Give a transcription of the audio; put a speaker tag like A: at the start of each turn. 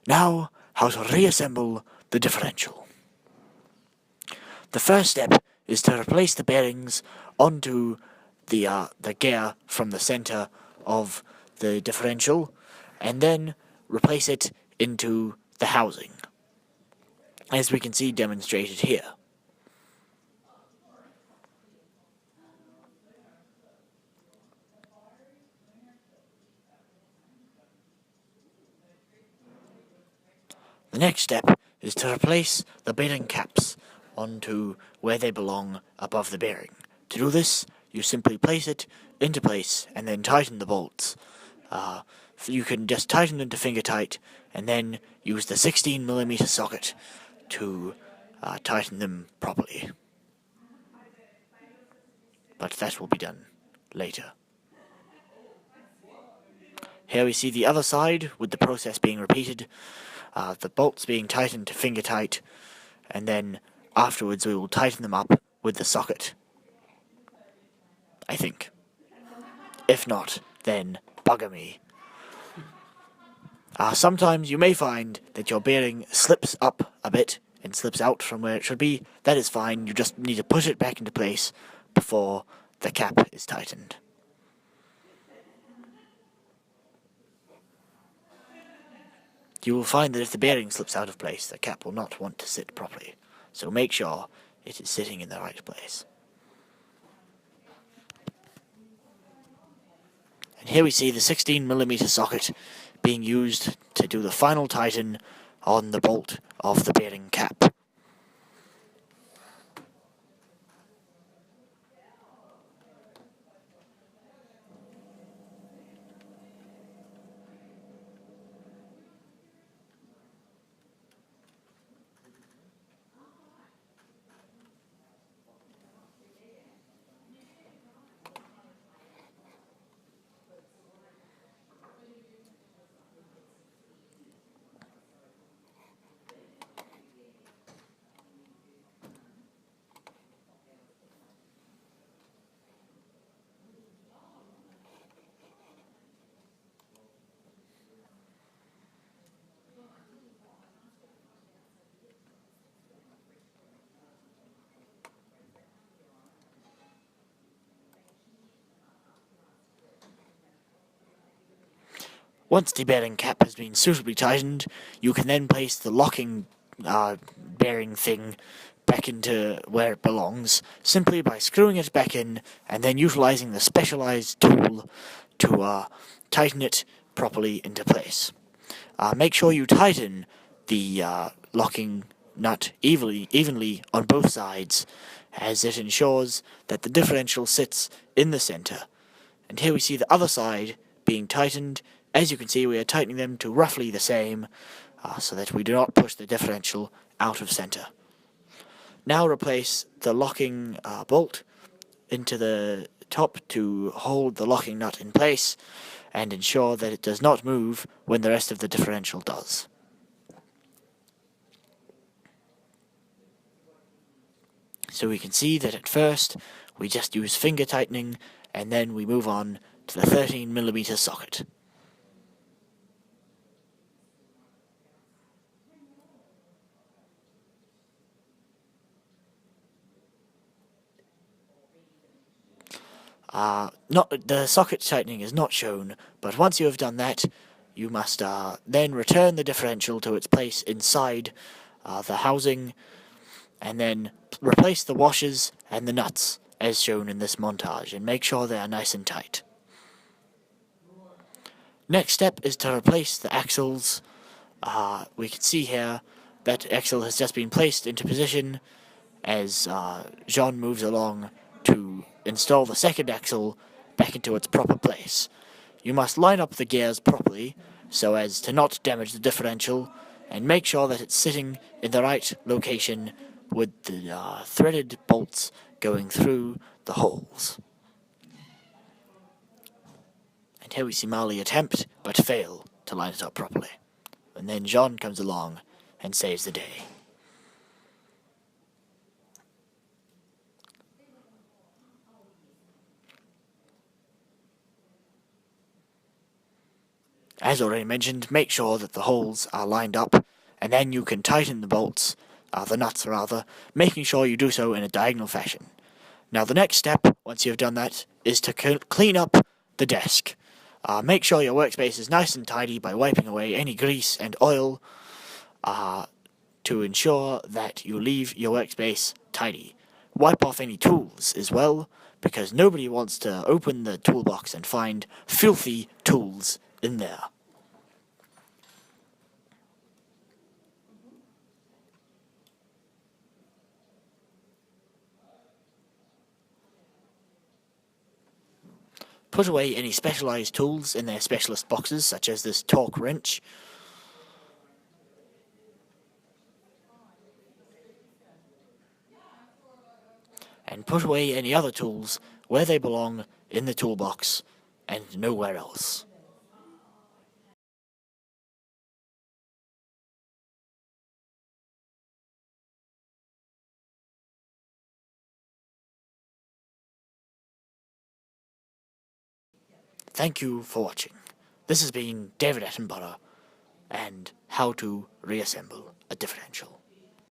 A: Now, how to reassemble the differential. The first step is to replace the bearings onto the gear from the center of the differential, and then replace it into the housing, as we can see demonstrated here. The next step is to replace the bearing caps onto where they belong above the bearing. To do this, you simply place it into place and then tighten the bolts. You can just tighten them to finger tight and then use the 16mm socket to tighten them properly. But that will be done later. Here we see the other side with the process being repeated, the bolts being tightened to finger tight, and then afterwards we will tighten them up with the socket. I think. If not, then bugger me. Sometimes you may find that your bearing slips up a bit and slips out from where it should be. That is fine, you just need to push it back into place before the cap is tightened. You will find that if the bearing slips out of place, the cap will not want to sit properly. So make sure it is sitting in the right place. And here we see the 16mm socket being used to do the final tighten on the bolt of the bearing cap. Once the bearing cap has been suitably tightened, you can then place the locking bearing thing back into where it belongs, simply by screwing it back in and then utilizing the specialized tool to tighten it properly into place. Make sure you tighten the locking nut evenly on both sides, as it ensures that the differential sits in the center. And here we see the other side being tightened. As you can see, we are tightening them to roughly the same, so that we do not push the differential out of center. Now replace the locking bolt into the top to hold the locking nut in place and ensure that it does not move when the rest of the differential does. So we can see that at first we just use finger tightening and then we move on to the 13mm socket. The socket tightening is not shown, but once you have done that, you must then return the differential to its place inside the housing, and then replace the washers and the nuts, as shown in this montage, and make sure they are nice and tight. Next step is to replace the axles. We can see here that axle has just been placed into position as Jean moves along to install the second axle back into its proper place. You must line up the gears properly so as to not damage the differential, and make sure that it's sitting in the right location with the threaded bolts going through the holes. And here we see Marley attempt, but fail, to line it up properly. And then Jean comes along and saves the day. As already mentioned, make sure that the holes are lined up, and then you can tighten the bolts, the nuts rather, making sure you do so in a diagonal fashion. Now the next step, once you've done that, is to clean up the desk. Make sure your workspace is nice and tidy by wiping away any grease and oil to ensure that you leave your workspace tidy. Wipe off any tools as well, because nobody wants to open the toolbox and find filthy tools in there. Put away any specialised tools in their specialist boxes, such as this torque wrench. And put away any other tools where they belong in the toolbox and nowhere else. Thank you for watching. This has been David Attenborough and how to reassemble a differential.